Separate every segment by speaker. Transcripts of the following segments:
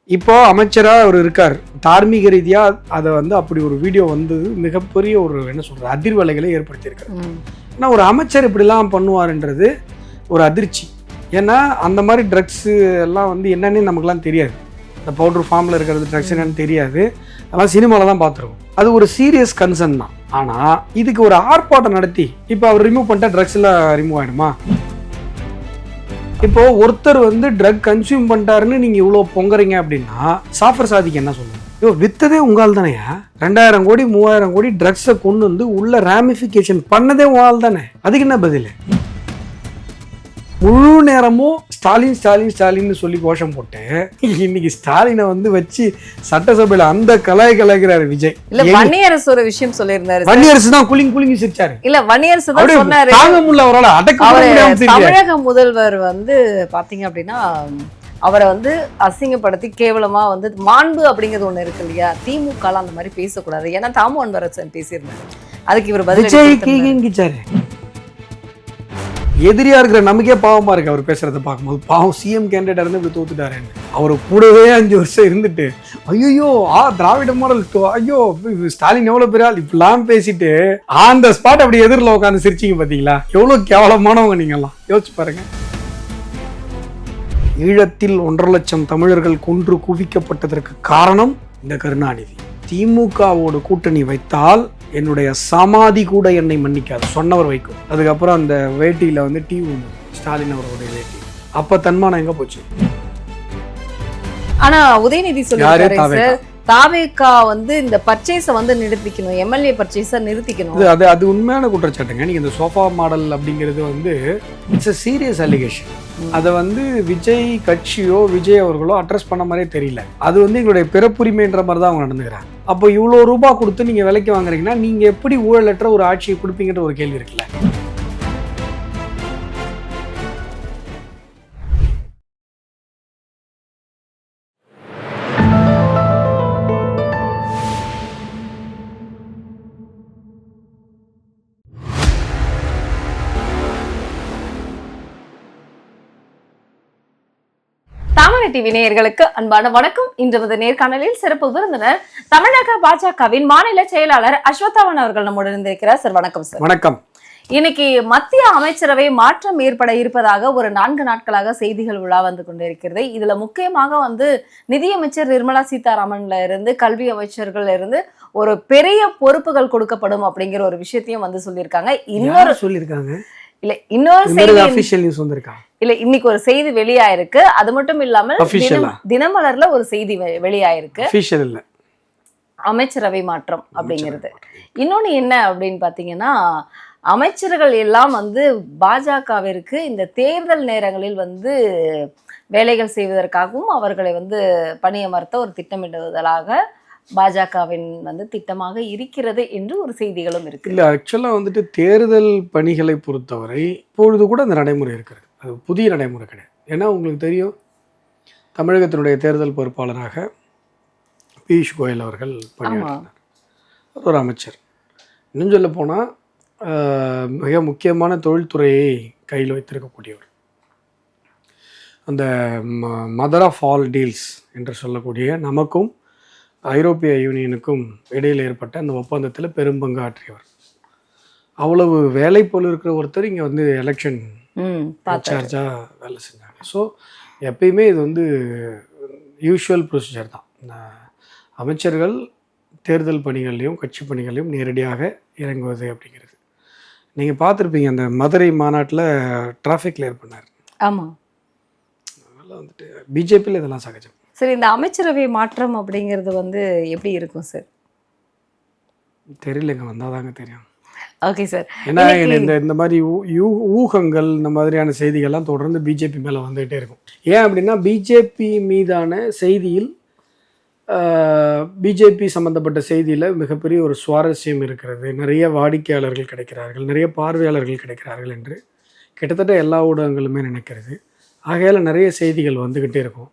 Speaker 1: இப்போ அமைச்சரா அவர் இருக்கார், தார்மீக ரீதியா அதை வந்து அப்படி ஒரு வீடியோ வந்தது மிகப்பெரிய ஒரு என்ன சொல்றது அதிர்வலைகளை ஏற்படுத்தியிருக்காரு. ஏன்னா ஒரு அமைச்சர் இப்படிலாம் பண்ணுவாருன்றது ஒரு அதிர்ச்சி. ஏன்னா அந்த மாதிரி ட்ரக்ஸு எல்லாம் வந்து என்னன்னு நமக்குலாம் தெரியாது. இந்த பவுடர் ஃபார்மில் இருக்கிறது ட்ரக்ஸ் என்னன்னு தெரியாது. அதெல்லாம் சினிமாவில் தான் பார்த்துருக்கோம். அது ஒரு சீரியஸ் கன்சர்ன் தான். ஆனால் இதுக்கு ஒரு ஆர்ப்பாட்டம் நடத்தி இப்போ அவர் ரிமூவ் பண்ணிட்டா ட்ரக்ஸ் எல்லாம் ரிமூவ் ஆகிடுமா? இப்போ ஒருத்தர் வந்து ட்ரக் கன்சியூம் பண்ணிட்டாருன்னு நீங்க இவ்வளவு பொங்குறீங்க அப்படின்னா சாஃபர் சாதிக்கு என்ன சொல்லுங்க? ஐயோ வித்ததே உங்கால் தானேயா, 2000 கோடி 3000 கோடி ட்ரக்ஸை கொண்டு வந்து உள்ள ராமிஃபிகேஷன் பண்ணதே உங்கால் தானே. அதுக்கு என்ன பதில்? முழு நேரமும் ஸ்டாலின் ஸ்டாலின் ஸ்டாலின்னு சொல்லி கோஷம் போட்டு இன்னைக்கு ஸ்டாலினை வந்து வச்சு சட்டசபையில அந்த கலாய்க்கிறாரு விஜய்.
Speaker 2: இல்ல வன்னியரசு ஒரு விஷயம் சொல்லியிருந்தாரு.
Speaker 1: வன்னியரசு தான் குளிங் சிரிச்சாரு.
Speaker 2: இல்ல வன்னியரசு தான் சொன்னாரு.
Speaker 1: தாங்க முடியல அவரால அடக்க.
Speaker 2: தமிழக முதல்வர் வந்து பாத்தீங்க அப்படின்னா அவரை வந்து அசிங்கப்படுத்தி கேவலமா வந்து மாண்பு அப்படிங்கிறது ஒண்ணு இருக்கு இல்லையா, திமுக அந்த மாதிரி பேசக்கூடாது. ஏன்னா தாமு அன்பரசன் பேசியிருந்தாரு. அதுக்கு இவர் பதில்
Speaker 1: எதிரியா இருக்கிற நமக்கே பாவமா இருக்கு அவர் பேசுறத பார்க்கும்போது. பாவம் சிஎம் கேண்டிடேட் இருந்து இப்படி தோத்துட்டாருன்னு. அவர் கூடவே 5 வருஷம் இருந்துட்டு ஐயோ திராவிட மாடல், ஐயோ ஸ்டாலின் எவ்வளவு பெரிய ஆள் இப்பெல்லாம் பேசிட்டு அந்த ஸ்பாட் அப்படி எதிரில் உட்காந்து சிரிச்சிங்க பாத்தீங்களா? எவ்வளவு கேவலமானவங்க நீங்க எல்லாம் யோசிச்சு பாருங்க. ஈழத்தில் 1.5 லட்சம் தமிழர்கள் கொன்று குவிக்கப்பட்டதற்கு காரணம் இந்த கருணாநிதி. திமுகவோடு கூட்டணி வைத்தால் என்னுடைய சமாதி கூட என்னை மன்னிக்காது சொன்னவர் வைக்கும். அதுக்கப்புறம் அந்த வேட்டியில வந்து ஸ்டாலின் அவர்களுடைய வேட்டி. அப்ப தன்மானம் எங்க போச்சு?
Speaker 2: ஆனா உதயநிதி சொல்லியிருக்காரு தாவேகா வந்து இந்த பர்ச்சேஸை வந்து நிறுத்திக்கணும், எம்எல்ஏ பர்ச்சேஸை நிறுத்திக்கணும்.
Speaker 1: அது உண்மையான குற்றச்சாட்டுங்க. நீங்க இந்த சோஃபா மாடல் அப்படிங்கிறது வந்து இட்ஸ் a சீரியஸ் அலிகேஷன். அதை வந்து விஜய் கட்சியோ விஜய் அவர்களோ அட்ரஸ் பண்ண மாதிரியே தெரியல. அது வந்து எங்களுடைய பிறப்புரிமைன்ற மாதிரி தான் அவங்க நடந்துக்கிறாங்க. அப்போ இவ்வளோ ரூபாய் கொடுத்து நீங்க விலைக்கு வாங்குறீங்கன்னா நீங்க எப்படி ஊழலற்ற ஒரு ஆட்சியை கொடுப்பீங்கன்ற ஒரு கேள்வி இருக்குல்ல.
Speaker 2: தாமரை டிவி நேயர்களுக்கு அன்பான வணக்கம். இன்று நேர்காணலில் சிறப்பு விருந்தினர் தமிழக பாஜகவின் மாநில செயலாளர் அஸ்வத்தாமன் அவர்கள் நம்முடன் இருந்திருக்கிறார். சார் வணக்கம். சார் வணக்கம். இன்னைக்கு மத்திய அமைச்சரவை மாற்றம் ஏற்பட இருப்பதாக ஒரு 4 நாட்களாக செய்திகள் உலா வந்து கொண்டிருக்கிறது. இதுல முக்கியமாக வந்து நிதியமைச்சர் நிர்மலா சீதாராமன்ல இருந்து கல்வி அமைச்சர்கள்ல இருந்து ஒரு பெரிய பொறுப்புகள் கொடுக்கப்படும் அப்படிங்கிற ஒரு விஷயத்தையும் வந்து சொல்லியிருக்காங்க. இன்னொரு
Speaker 1: சொல்லியிருக்காங்க
Speaker 2: இல்ல இன்னொரு செய்தி
Speaker 1: ஆபீஷியல் நியூஸ் வந்திருக்கா?
Speaker 2: இல்ல இன்னைக்கு ஒரு செய்தி வெளியாயிருக்கு. அது மட்டும் இல்லாமல் தினமலர்ல ஒரு செய்தி வெளியாயிருக்கு. அமைச்சரவை மாற்றம் அப்படிங்கிறது. இன்னொன்னு என்ன அப்படின்னு பாத்தீங்கன்னா, அமைச்சர்கள் எல்லாம் வந்து பாஜகவிற்கு இந்த தேர்தல் நேரங்களில் வந்து வேலைகள் செய்வதற்காகவும் அவர்களை வந்து பணியமர்த்த ஒரு திட்டமிடுவதாக பாஜகவின் வந்து திட்டமாக இருக்கிறது என்று ஒரு செய்திகளும் இருக்கு.
Speaker 1: இல்ல ஆக்சுவலா வந்துட்டு தேர்தல் பணிகளை பொறுத்தவரை இப்பொழுது கூட அந்த நடைமுறை இருக்கிறது. அது புதிய நடைமுறை கிடையாது. ஏன்னா உங்களுக்கு தெரியும், தமிழகத்தினுடைய தேர்தல் பொறுப்பாளராக பியூஷ் கோயல் அவர்கள் பணியாற்றினார். ஒரு அமைச்சர். இன்னும் சொல்ல போனால் மிக முக்கியமான தொழில்துறையை கையில் வைத்திருக்கக்கூடியவர். அந்த மதர் ஆஃப் ஆல் டீல்ஸ் என்று சொல்லக்கூடிய நமக்கும் ஐரோப்பிய யூனியனுக்கும் இடையில் ஏற்பட்ட அந்த ஒப்பந்தத்தில் பெரும்பங்கு ஆற்றியவர். அவ்வளவு வேலை போல் இருக்கிற ஒருத்தர் இங்கே வந்து எலெக்ஷன் சார்ஜாக வேலை செஞ்சாங்க. ஸோ எப்பயுமே இது வந்து யூஷுவல் ப்ரொசீஜர் தான். அமைச்சர்கள் தேர்தல் பணிகள்லையும் கட்சி பணிகளையும் நேரடியாக இறங்குவது அப்படிங்கிறது. நீங்கள் பார்த்துருப்பீங்க அந்த மதுரை மாநாட்டில் டிராஃபிக் கிளியர் பண்ணார்.
Speaker 2: ஆமாம்.
Speaker 1: அதனால் வந்துட்டு பிஜேபியில் இதெல்லாம் சகஜம்.
Speaker 2: சரி, இந்த அமைச்சரவை மாற்றம் அப்படிங்கிறது வந்து எப்படி இருக்கும் சார்?
Speaker 1: தெரியலங்க, வந்தாதாங்க தெரியும்.
Speaker 2: Okay sir.
Speaker 1: ஏன்னா இந்த மாதிரி ஊகங்கள் இந்த மாதிரியான செய்திகள்லாம் தொடர்ந்து பிஜேபி மேலே வந்துகிட்டே இருக்கும். ஏன் அப்படின்னா பிஜேபி மீதான செய்தியில் பிஜேபி சம்மந்தப்பட்ட செய்தியில் மிகப்பெரிய ஒரு சுவாரஸ்யம் இருக்கிறது. நிறைய வாடிக்கையாளர்கள் கிடைக்கிறார்கள், நிறைய பார்வையாளர்கள் கிடைக்கிறார்கள் என்று கிட்டத்தட்ட எல்லா ஊடகங்களுமே நினைக்கிறது. ஆகையால் நிறைய செய்திகள் வந்துக்கிட்டே இருக்கும்.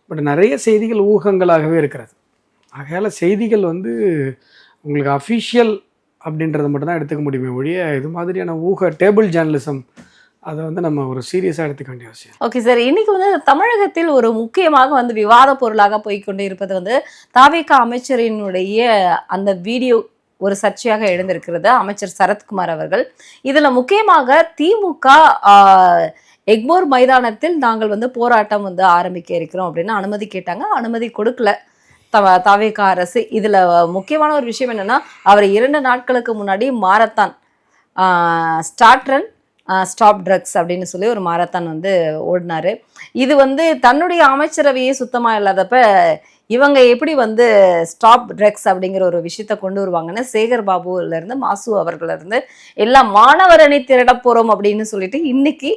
Speaker 1: பட் நிறைய செய்திகள் ஊகங்களாகவே இருக்கிறது. ஆகையால் செய்திகள் வந்து உங்களுக்கு அஃபிஷியல் அப்படின்றத மட்டும் தான் எடுத்துக்க முடியுமே ஒழிய இது மாதிரியான டேபிள் ஜேர்னலிசம் அதை வந்து நம்ம ஒரு சீரியஸாக எடுத்துக்க வேண்டிய அவசியம்.
Speaker 2: ஓகே சார், இன்னைக்கு வந்து தமிழகத்தில் ஒரு முக்கியமாக வந்து விவாத பொருளாக போய்கொண்டு இருப்பது வந்து தாவேகா அமைச்சரினுடைய அந்த வீடியோ ஒரு சர்ச்சையாக எழுந்திருக்கிறது. அமைச்சர் சரத்குமார் அவர்கள் இதுல முக்கியமாக திமுக எக்மோர் மைதானத்தில் நாங்கள் வந்து போராட்டம் வந்து ஆரம்பிக்க இருக்கிறோம் அப்படின்னு அனுமதி கேட்டாங்க. அனுமதி கொடுக்கல தாவேகா அரசு. இதுல முக்கியமான ஒரு விஷயம் என்னன்னா, அவர் 2 நாட்களுக்கு முன்னாடி marathon start run stop drugs அப்படின்னு சொல்லி ஒரு மாரத்தான் வந்து ஓடினாரு. இது வந்து தன்னுடைய அமைச்சரவையே சுத்தமா இல்லாதப்ப இவங்க எப்படி வந்து ஸ்டாப் ட்ரக்ஸ் அப்படிங்கிற ஒரு விஷயத்த கொண்டு வருவாங்கன்னு சேகர் பாபுல இருந்து மாசு அவர்கள இருந்து எல்லாம் மாணவர் அணி திரட போறோம் அப்படின்னு சொல்லிட்டு இன்னைக்கு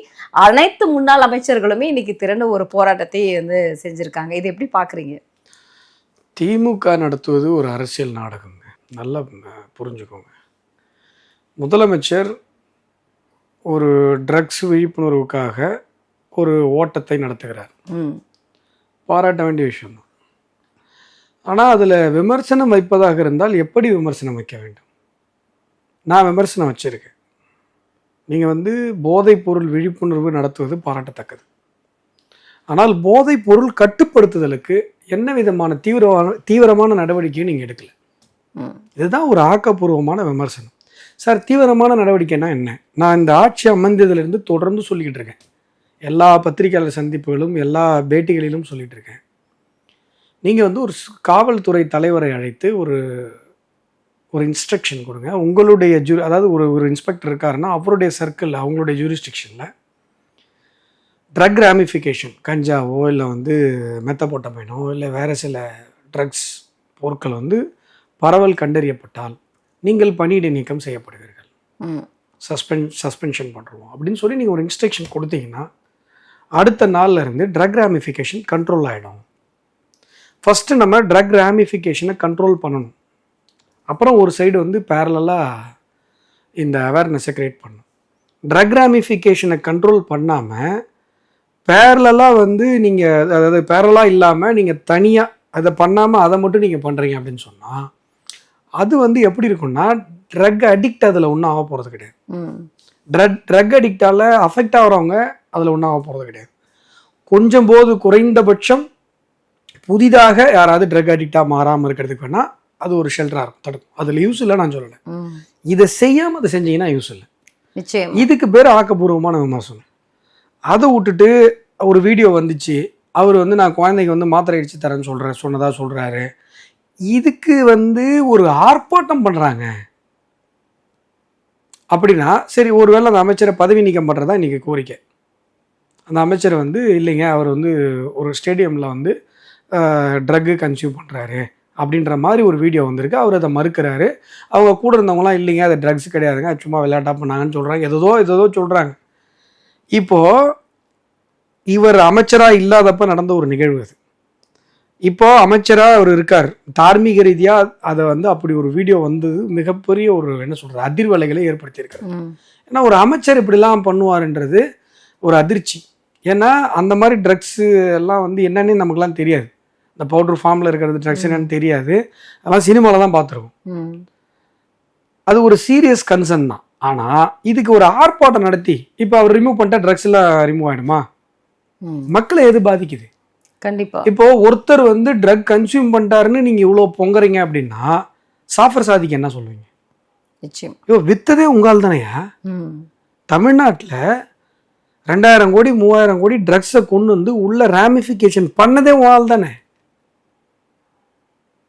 Speaker 2: அனைத்து முன்னாள் அமைச்சர்களுமே இன்னைக்கு திரண்டு ஒரு போராட்டத்தை வந்து செஞ்சிருக்காங்க. இது எப்படி பாக்குறீங்க?
Speaker 1: திமுக நடத்துவது ஒரு அரசியல் நாடகங்க. நல்லா புரிஞ்சுக்கோங்க. முதலமைச்சர் ஒரு ட்ரக்ஸ் விழிப்புணர்வுக்காக ஒரு ஓட்டத்தை நடத்துகிறார். பாராட்ட வேண்டிய விஷயம் தான். ஆனால் அதில் விமர்சனம் வைப்பதாக இருந்தால் எப்படி விமர்சனம் வைக்க வேண்டும்? நான் விமர்சனம் வச்சிருக்கேன். நீங்கள் வந்து போதைப் பொருள் விழிப்புணர்வு நடத்துவது பாராட்டத்தக்கது. ஆனால் போதைப் பொருள் கட்டுப்படுத்துதலுக்கு என்ன விதமான தீவிரமான நடவடிக்கையும் நீங்கள் எடுக்கல. இதுதான் ஒரு ஆக்கப்பூர்வமான விமர்சனம். சார், தீவிரமான நடவடிக்கைன்னா என்ன? நான் இந்த ஆட்சி அமர்ந்ததிலிருந்து தொடர்ந்து சொல்லிக்கிட்டு இருக்கேன். எல்லா பத்திரிகையாளர் சந்திப்புகளும் எல்லா பேட்டிகளிலும் சொல்லிகிட்டு இருக்கேன். நீங்கள் வந்து ஒரு காவல்துறை தலைவரை அழைத்து ஒரு இன்ஸ்ட்ரக்ஷன் கொடுங்க. உங்களுடைய அதாவது ஒரு இன்ஸ்பெக்டர் இருக்காருன்னா அவருடைய சர்க்கிள், அவங்களுடைய ஜூரிஸ்டிக்ஷனில் ட்ரக் ராமிஃபிகேஷன், கஞ்சாவோ இல்லை வந்து மெத்தபோட்டமைனோ இல்லை வேறு சில ட்ரக்ஸ் பொருட்கள் வந்து பரவல் கண்டறியப்பட்டால் நீங்கள் பணியிடை நீக்கம் செய்யப்படுவீர்கள், சஸ்பென்ஷன் பண்ணுறோம் அப்படின்னு சொல்லி நீங்கள் ஒரு இன்ஸ்ட்ரக்ஷன் கொடுத்தீங்கன்னா அடுத்த நாளில் இருந்து ட்ரக் ராமிஃபிகேஷன் கண்ட்ரோல் ஆகிடும். ஃபஸ்ட்டு நம்ம ட்ரக் ராமிஃபிகேஷனை கண்ட்ரோல் பண்ணணும். அப்புறம் ஒரு சைடு வந்து பேரலாக இந்த அவேர்னஸை க்ரியேட் பண்ணணும். ட்ரக் ராமிஃபிகேஷனை கண்ட்ரோல் பண்ணாமல் பேரலாக வந்து நீங்கள், அதாவது பேரலாக இல்லாமல் நீங்கள் தனியாக அதை பண்ணாமல் அதை மட்டும் நீங்கள் பண்ணுறீங்க அப்படின்னு சொன்னால் அது வந்து எப்படி இருக்குன்னா ட்ரக் அடிக்ட் அதில் ஒன்றும் ஆக போகிறது கிடையாது. ட்ரக் அடிக்டால் அஃபெக்ட் ஆகிறவங்க அதில் ஒன்றும் ஆக போகிறது கிடையாது. கொஞ்சம் போது குறைந்தபட்சம் புதிதாக யாராவது ட்ரக் அடிக்டாக மாறாமல் இருக்கிறதுக்கு வேணால் அது ஒரு ஷெல்டராக இருக்கும், தடுக்கும். அதில் யூஸ் இல்லை நான் சொல்லலை. இதை செய்யாமல் அதை செஞ்சீங்கன்னா யூஸ் இல்லை. இதுக்கு பேர் ஆக்கப்பூர்வமான விமர்சனம். அதை விட்டுட்டு ஒரு வீடியோ வந்துச்சு, அவர் வந்து நான் குழந்தைக்கு வந்து மாத்திரை அடித்து தரேன்னு சொன்னதாக சொல்கிறாரு. இதுக்கு வந்து ஒரு ஆர்ப்பாட்டம் பண்ணுறாங்க அப்படின்னா சரி, ஒருவேளை அந்த அமைச்சரை பதவி நீக்கம் பண்ணுறதா இன்றைக்கி கோரிக்கை. அந்த அமைச்சர் வந்து இல்லைங்க, அவர் வந்து ஒரு ஸ்டேடியமில் வந்து ட்ரக்கு கன்சியூம் பண்ணுறாரு அப்படின்ற மாதிரி ஒரு வீடியோ வந்திருக்கு. அவர் அதை மறுக்கிறாரு. அவங்க கூட இருந்தவங்களாம் இல்லைங்க, அது ட்ரக்ஸ் கிடையாதுங்க, சும்மா விளையாட்டாக பண்ணாங்கன்னு சொல்கிறாங்க. ஏதோ சொல்கிறாங்க. இப்போது இவர் அமைச்சராக இல்லாதப்ப நடந்த ஒரு நிகழ்வு அது. இப்போ அமைச்சராக அவர் இருக்கார். தார்மீக ரீதியாக அதை வந்து அப்படி ஒரு வீடியோ வந்து மிகப்பெரிய ஒரு என்ன சொல்கிறது அதிர்வலைகளை ஏற்படுத்தியிருக்காரு. ஏன்னா ஒரு அமைச்சர் இப்படிலாம் பண்ணுவார்ன்றது ஒரு அதிர்ச்சி. ஏன்னா அந்த மாதிரி ட்ரக்ஸு எல்லாம் வந்து என்னன்னே நமக்குலாம் தெரியாது. இந்த பவுடர் ஃபார்மில் இருக்கிறது ட்ரக்ஸ் என்னன்னு தெரியாது. அதெல்லாம் சினிமாவில் தான் பார்த்துருக்கோம். அது ஒரு சீரியஸ் கன்சர்ன் தான். ஆனால் இதுக்கு ஒரு ஆர்ப்பாட்டம் நடத்தி இப்போ அவர் ரிமூவ் பண்ணிட்டா ட்ரக்ஸ் எல்லாம் ரிமூவ் ஆகிடுமா? மக்களை எது பாதிக்குது?
Speaker 2: கண்டிப்பா.
Speaker 1: இப்போ ஒருத்தர் வந்து ட்ரக் கன்சியூம் பண்ணிட்டாருன்னு நீங்க இவ்வளவு பொங்குறீங்க அப்படின்னா சாஃபர் சாதிக்கு என்ன சொல்லுவீங்க?
Speaker 2: நிச்சயம்.
Speaker 1: வித்ததே உங்கால் தானையா? தமிழ்நாட்டில் 2000 கோடி 3000 கோடி ட்ரக்ஸை கொண்டு வந்து உள்ள ராமிஃபிகேஷன் பண்ணதே உங்கால் தானே.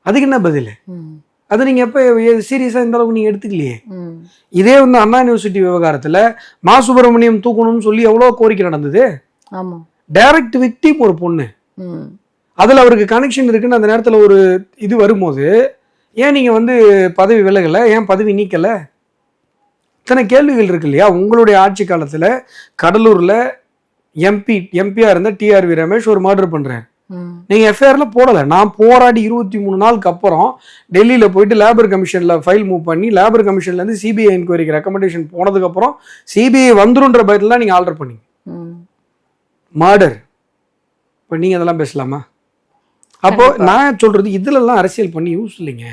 Speaker 1: அதுக்கு என்ன பதில்? அது நீங்க எப்ப சீரியஸா இந்த அளவுக்கு நீங்க எடுத்துக்கலையே. இதே வந்து அண்ணா யூனிவர்சிட்டி விவகாரத்துல மா சுப்பிரமணியம் தூக்கணும்னு சொல்லி எவ்வளவு கோரிக்கை நடந்தது. டைரக்ட் விக்டிம் ஒரு பொண்ணு, அதுல அவருக்கு கனெக்ஷன் இருக்குன்னு அந்த நேரத்துல ஒரு இது வரும்போது ஏன் நீங்க வந்து பதவி விலகல, ஏன் பதவி நீக்கல? இத்தனை கேள்விகள் இருக்கு இல்லையா? உங்களுடைய ஆட்சி காலத்துல கடலூர்ல எம்பியா இருந்த டிஆர்வி ரமேஷ் ஒரு மர்டர் பண்றாரு. நீங்க எஃப்ஐஆர்ல போடல. நான் போராடி 23 நாளுக்கு அப்புறம் டெல்லியில போயிட்டு லேபர் கமிஷன்ல ஃபைல் மூவ் பண்ணி லேபர் கமிஷன்ல இருந்து சிபிஐ என்கொயரிக்கு ரெக்கமெண்டேஷன் போனதுக்கு அப்புறம் சிபிஐ வந்துருன்ற பயத்துல நீங்க ஆல்டர் பண்ணீங்க மர்டர். இப்போ நீங்க அதெல்லாம் பேசலாமா? அப்போ நான் சொல்றது இதுலலாம் அரசியல் பண்ணி யூஸ் இல்லைங்க.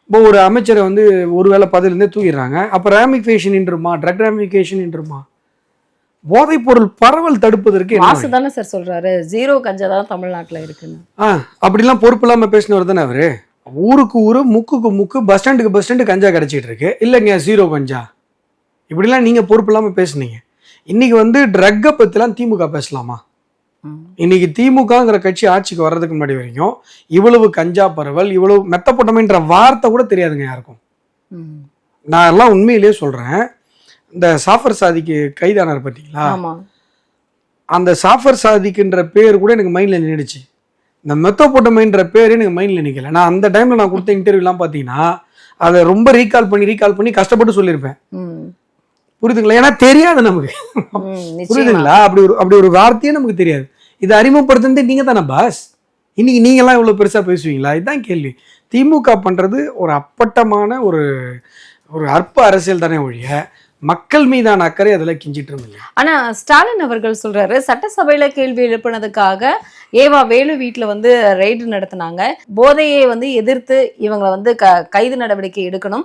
Speaker 1: இப்போ ஒரு அமைச்சரை வந்து ஒருவேளை பதவியிலேருந்தே தூக்கிடுறாங்க. அப்போ ராமிஃபிகேஷன் இன்றுமா, ட்ரக் ராமிஃபிகேஷன் இன்றுமா? போதைப் பொருள் பரவல் தடுப்பதற்கு என்ன
Speaker 2: மாசு தானே சார் சொல்றாரு, 0 கஞ்சா தான் தமிழ்நாட்டுல இருக்குன்னு.
Speaker 1: அப்படிலாம் பொறுப்பு இல்லாம பேசினவர் தானே அவரு. ஊருக்கு ஊரு, முக்குக்கு முக்கு, பஸ் ஸ்டாண்டு கஞ்சா கிடைச்சிட்டு இருக்கு. இல்லைங்க 0 கஞ்சா, இப்படிலாம் நீங்க பொறுப்பு இல்லாம பேசுனீங்க. இன்னைக்கு வந்து ட்ரக்கை பத்திலாம் திமுக பேசலாமா? இன்னைக்கு திமுகங்கிற கட்சி ஆட்சிக்கு வர்றதுக்கு முன்னாடி வரைக்கும் இவ்வளவு கஞ்சா பரவல், இவ்வளவு மெத்தப்பட்டமைன்ற வார்த்தை கூட தெரியாதுங்க யாருக்கும். நான் எல்லாம் உண்மையிலேயே சொல்றேன். இந்த சாஃபர் சாதிக்கு கைதானார் பார்த்தீங்களா, அந்த சாஃபர் சாதிக்குன்ற பேர் கூட எனக்கு மைண்ட்ல நின்றுச்சு. இந்த மெத்தப்பட்டமைன்ற பேர் எனக்கு மைண்ட்ல நிக்கல. நான் அந்த டைம்ல நான் கொடுத்த இன்டர்வியூலாம் பார்த்தீங்கன்னா அதை ரொம்ப ரீகால் பண்ணி கஷ்டப்பட்டு சொல்லியிருப்பேன். புரியுதுங்களா? ஏன்னா தெரியாது நமக்கு. புரியுதுங்களா? அப்படி ஒரு வார்த்தையே நமக்கு தெரியாது. இதை அறிமுகப்படுத்துறது நீங்க தானே பாஸ். இன்னைக்கு நீங்க எல்லாம் இவ்வளவு பெருசா பேசுவீங்களா? இதுதான் கேள்வி. திமுக பண்றது ஒரு அப்பட்டமான ஒரு அற்ப அரசியல் தானே ஒழிய மக்கள் மீதான அக்கறை அதில் கிஞ்சிட்டு இருந்தது. ஆனா
Speaker 2: ஸ்டாலின் அவர்கள் சொல்றாரு, சட்டசபையில கேள்வி எழுப்பினதுக்காக ஏவா வேலு வீட்டுல வந்து ரெய்டு நடத்தினாங்க, போதையை வந்து எதிர்த்து இவங்களை வந்து கைது நடவடிக்கை எடுக்கணும்,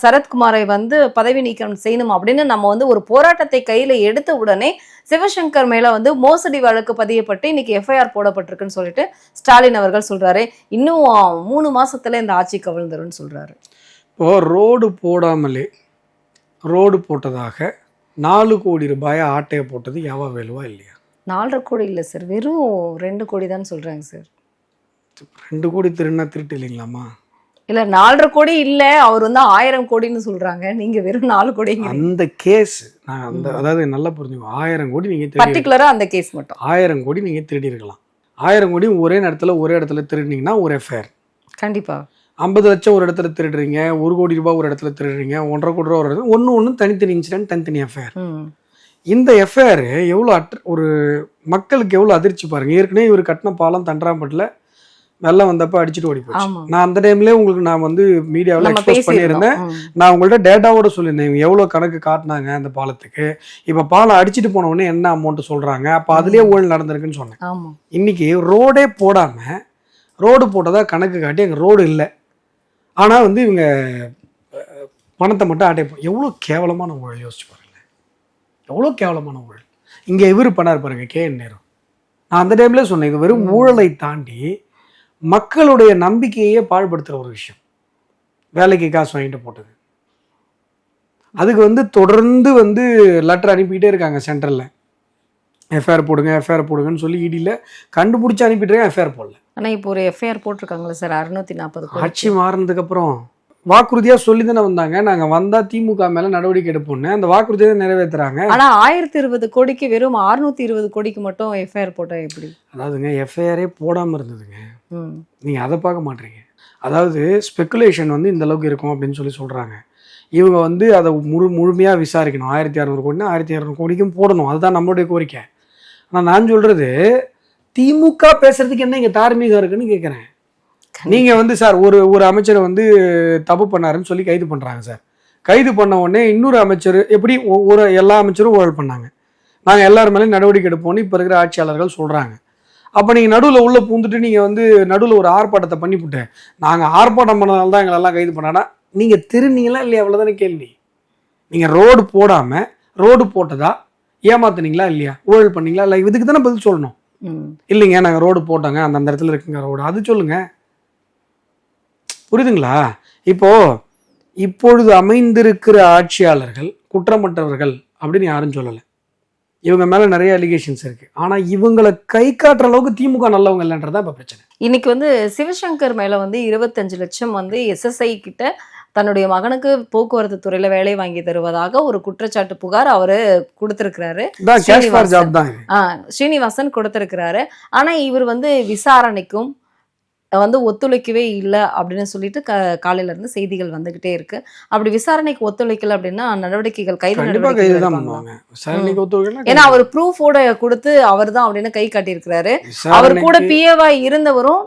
Speaker 2: சரத்குமாரை வந்து பதவி நீக்கம் செய்யணும் அப்படின்னு நம்ம வந்து ஒரு போராட்டத்தை கையில எடுத்த உடனே சிவசங்கர் மேல வந்து மோசடி வழக்கு பதியப்பட்டு இன்னைக்கு எஃப்ஐஆர் போடப்பட்டிருக்குன்னு சொல்லிட்டு ஸ்டாலின் அவர்கள் சொல்றாரு. இன்னும் 3 மாசத்துல இந்த ஆட்சி கவிழ்ந்துருன்னு சொல்றாரு.
Speaker 1: இப்போ ரோடு போட்டதாக 4 கோடி ரூபாய் ஆட்டையை போட்டது யாவா வேலுவா இல்லையா?
Speaker 2: 4.5 கோடி இல்லை சார், வெறும் 2 கோடி தான் சொல்றாங்க சார்.
Speaker 1: 2 கோடி திருடினா திருட்டு இல்லைங்களாமா?
Speaker 2: இல்ல 4.5 கோடி இல்ல, அவர் வந்து 1000 கோடின்னு சொல்றாங்க, நீங்க வெறும் 4 கோடி.
Speaker 1: அந்த கேஸ் நான் அதாவது நல்லா புரிஞ்சுக்கோ, 1000 கோடி நீங்க
Speaker 2: பர்டிகுலரா அந்த கேஸ் மட்டும்
Speaker 1: 1000 கோடி நீங்க திருடி இருக்கலாம். 1000 கோடி ஒரே இடத்துல திருடினீங்கன்னா ஒரு எஃப்ஐஆர்.
Speaker 2: கண்டிப்பா.
Speaker 1: 50 லட்சம் ஒரு இடத்துல திருடுறீங்க, 1 கோடி ரூபாய் ஒரு இடத்துல திருடுறீங்க, 1.5 கோடி ரூபாய் ஒரு இடத்துல, ஒன்று தனித்தனி இன்சிடென்ட், தனித்தனி எஃப்ஐஆர். இந்த எஃப்ஐஆர் எவ்வளோ ஒரு மக்களுக்கு எவ்வளோ அதிர்ச்சி பாருங்க. ஏற்கனவே இவர் கட்டின பாலம் தண்டராம்பட்டில் வெள்ளம் வந்தப்போ அடிச்சுட்டு ஓடி போச்சு. நான் அந்த டைம்லேயே உங்களுக்கு நான் வந்து மீடியாவில் எக்ஸ்போஸ் பண்ணியிருந்தேன். நான் உங்கள்கிட்ட டேட்டாவோட சொல்லியிருந்தேன் இவங்க எவ்வளோ கணக்கு காட்டினாங்க அந்த பாலத்துக்கு. இப்போ பாலம் அடிச்சுட்டு போன உடனே என்ன அமௌண்ட் சொல்கிறாங்க, அப்போ அதுலேயே ஊழல் நடந்திருக்குன்னு சொன்னேன். இன்னைக்கு ரோடே போடாமல் ரோடு போட்டதா கணக்கு காட்டி எங்கள் ரோடு இல்லை, ஆனால் வந்து இவங்க பணத்தை மட்டும் ஆட்டைப்போம். எவ்வளோ கேவலமான ஊழல் யோசிச்சு பாருங்களேன், எவ்வளோ கேவலமான ஊழல். இங்கே இவர் பண்ணார் பாருங்க, KN நேரு. நான் அந்த டைம்ல சொன்னேன், இது வெறும் ஊழலை தாண்டி மக்களுடைய நம்பிக்கையே பாழ்படுத்துகிற ஒரு விஷயம். வேலைக்கு காசு வாங்கிட்டு போட்டது, அதுக்கு வந்து தொடர்ந்து வந்து லெட்டர் அனுப்பிக்கிட்டே இருக்காங்க சென்ட்ரலில், எஃப்ஐஆர் போடுங்கன்னு சொல்லி இடியில் கண்டுபிடிச்சி அனுப்பிட்டு எஃப்ஐஆர் போடல.
Speaker 2: ஆனால் இப்போ ஒரு எஃப்ஐஆர் போட்டிருக்காங்களா சார் 640.
Speaker 1: ஆட்சி மாறினதுக்கு அப்புறம் வாக்குறுதியாக சொல்லி தானே வந்தாங்க, நாங்கள் வந்தால் திமுக மேலே நடவடிக்கை எடுப்போம்னு. அந்த வாக்குறுதியை நிறைவேற்றுறாங்க.
Speaker 2: ஆனால் 1020 கோடிக்கு வெறும் 620 கோடிக்கு மட்டும் எஃப்ஐஆர் போட்டால் எப்படி?
Speaker 1: அதாவதுங்க எஃப்ஐஆரே போடாமல் இருந்ததுங்க, நீங்கள் அதை பார்க்க மாட்டீங்க. அதாவது ஸ்பெக்குலேஷன் வந்து இந்த அளவுக்கு இருக்கும் அப்படின்னு சொல்கிறாங்க. இவங்க வந்து அதை முழுமையாக விசாரிக்கணும். 1600 கோடினா 1600 கோடிக்கும் போடணும், அதுதான் நம்மளுடைய கோரிக்கை. ஆனால் நான் சொல்கிறது, திமுக பேசுறதுக்கு என்ன இங்கே தார்மீகம் இருக்குன்னு கேட்குறேன். நீங்கள் வந்து சார் ஒரு அமைச்சரை வந்து தப்பு பண்ணாருன்னு சொல்லி கைது பண்ணுறாங்க சார். கைது பண்ண உடனே இன்னொரு அமைச்சர் எப்படி எல்லா அமைச்சரும் ஊழல் பண்ணாங்க, நாங்கள் எல்லார் மேலேயும் நடவடிக்கை எடுப்போம்னு இப்போ இருக்கிற ஆட்சியாளர்கள் சொல்கிறாங்க. அப்போ நீங்கள் நடுவில் உள்ள பூந்துட்டு நீங்கள் வந்து நடுவில் ஒரு ஆர்ப்பாட்டத்தை பண்ணிவிட்டு நாங்கள் ஆர்ப்பாட்டம் பண்ணதால தான் எங்களெல்லாம் கைது பண்ணானா நீங்கள் திருநீங்களா இல்லையா? அவ்வளோதானே கேள்வி. நீங்கள் ரோடு போடாமல் ரோடு போட்டதா ஏமாத்துனீங்களா இல்லையா? ஊழல் பண்ணீங்களா இல்லை? இதுக்கு தானே பதில் சொல்லணும். இல்லைங்க நாங்கள் ரோடு போட்டோங்க, அந்த இடத்துல இருக்குங்க ரோடு, அது சொல்லுங்க. புரியுதுங்களா? இப்பொழுது அமைந்திருக்கிற ஆட்சியாளர்கள் குற்றமற்றவர்கள் அப்படின்னு யாரும் சொல்லலை. இவங்க மேல நிறைய அலிகேஷன்ஸ் இருக்கு. ஆனா இவங்களை கை காட்டுற அளவுக்கு திமுக நல்லவங்க இல்லைன்றதான் இப்ப பிரச்சனை.
Speaker 2: இன்னைக்கு வந்து சிவசங்கர் மேல வந்து 25 லட்சம் வந்து SSI கிட்ட தன்னுடைய மகனுக்கு போக்குவரத்து துறையில வேலை வாங்கி தருவதாக ஒரு குற்றச்சாட்டு புகார் அவரு கொடுத்திருக்கிறாரு. ஸ்ரீனிவாசன் கொடுத்திருக்கிறாரு. ஆனா இவர் வந்து விசாரணைக்கும் வந்து ஒத்துழைக்கவே இல்லை அப்படின்னு சொல்லிட்டு காலையில இருந்து செய்திகள் வந்துகிட்டே இருக்கு. அப்படி விசாரணைக்கு ஒத்துழைக்கல அப்படின்னா நடவடிக்கைகள் கைது ஏன்னா அவர் ப்ரூஃபோட கொடுத்து அவர் தான் அப்படின்னு கை காட்டியிருக்கிறாரு. அவர் கூட பிஏவா இருந்தவரும்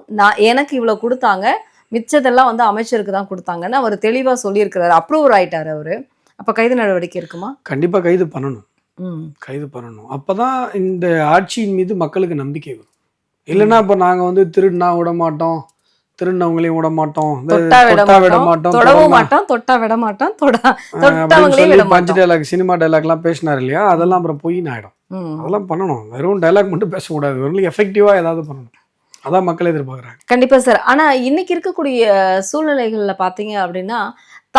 Speaker 2: எனக்கு இவ்வளவு கொடுத்தாங்க, மிச்சதெல்லாம் வந்து அமைச்சருக்கு தான் கொடுத்தாங்கன்னு அவர் தெளிவா சொல்லியிருக்கிறாரு. அப்ரூவர் ஆயிட்டாரு அவரு. அப்ப கைது நடவடிக்கை இருக்குமா?
Speaker 1: கண்டிப்பா கைது பண்ணணும். அப்பதான் இந்த ஆட்சியின் மீது மக்களுக்கு நம்பிக்கை வரும். இல்லைன்னா இப்போ நாங்கள் வந்து திருடுனா விட மாட்டோம், திருநவங்களையும் விட மாட்டோம்,
Speaker 2: தொட்டா விட மாட்டோம், தொடவும் மாட்டோம், தொட்டா விட மாட்டோம், தொட்டவங்களையும் விட
Speaker 1: பஞ்சு டைலாக் சினிமா டைலாக்லாம் பேசினார் இல்லையா, அதெல்லாம் அப்புறம் பொய்ன்னு ஆயிடும். அதெல்லாம் பண்ணணும், வெறும் டைலாக் மட்டும் பேசக்கூடாது, வெறும் எஃபெக்டிவா ஏதாவது பண்ணணும். அதான் மக்கள் எதிர்பார்க்குறாங்க.
Speaker 2: கண்டிப்பா சார். ஆனா இன்னைக்கு இருக்கக்கூடிய சூழ்நிலைகள்ல பாத்தீங்க அப்படின்னா